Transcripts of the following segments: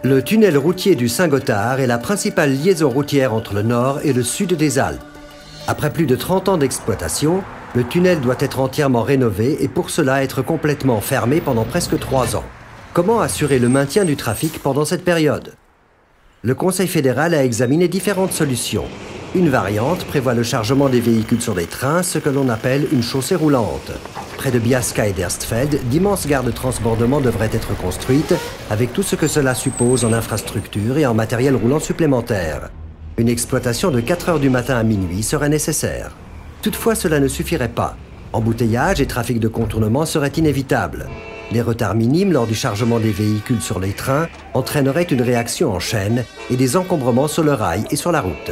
Le tunnel routier du Saint-Gothard est la principale liaison routière entre le nord et le sud des Alpes. Après plus de 30 ans d'exploitation, le tunnel doit être entièrement rénové et pour cela être complètement fermé pendant presque 3 ans. Comment assurer le maintien du trafic pendant cette période? Le Conseil fédéral a examiné différentes solutions. Une variante prévoit le chargement des véhicules sur des trains, ce que l'on appelle une chaussée roulante. Près de Biasca et d'Erstfeld, d'immenses gares de transbordement devraient être construites, avec tout ce que cela suppose en infrastructure et en matériel roulant supplémentaire. Une exploitation de 4 heures du matin à minuit serait nécessaire. Toutefois, cela ne suffirait pas. Embouteillage et trafic de contournement seraient inévitables. Les retards minimes lors du chargement des véhicules sur les trains entraîneraient une réaction en chaîne et des encombrements sur le rail et sur la route.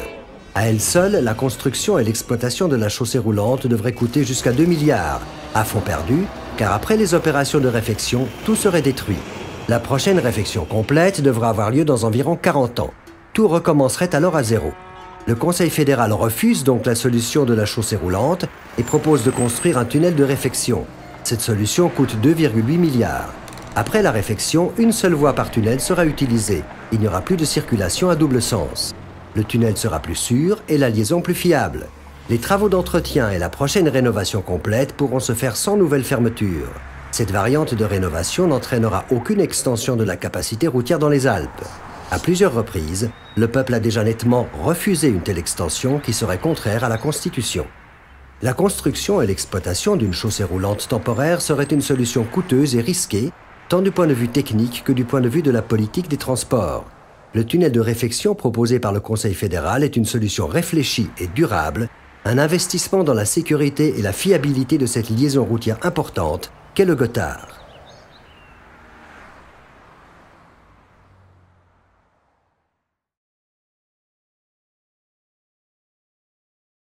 À elle seule, la construction et l'exploitation de la chaussée roulante devraient coûter jusqu'à 2 milliards, à fond perdu, car après les opérations de réfection, tout serait détruit. La prochaine réfection complète devra avoir lieu dans environ 40 ans. Tout recommencerait alors à zéro. Le Conseil fédéral refuse donc la solution de la chaussée roulante et propose de construire un tunnel de réfection. Cette solution coûte 2,8 milliards. Après la réfection, une seule voie par tunnel sera utilisée. Il n'y aura plus de circulation à double sens. Le tunnel sera plus sûr et la liaison plus fiable. Les travaux d'entretien et la prochaine rénovation complète pourront se faire sans nouvelle fermeture. Cette variante de rénovation n'entraînera aucune extension de la capacité routière dans les Alpes. À plusieurs reprises, le peuple a déjà nettement refusé une telle extension qui serait contraire à la Constitution. La construction et l'exploitation d'une chaussée roulante temporaire serait une solution coûteuse et risquée, tant du point de vue technique que du point de vue de la politique des transports. Le tunnel de réfection proposé par le Conseil fédéral est une solution réfléchie et durable, un investissement dans la sécurité et la fiabilité de cette liaison routière importante qu'est le Gothard.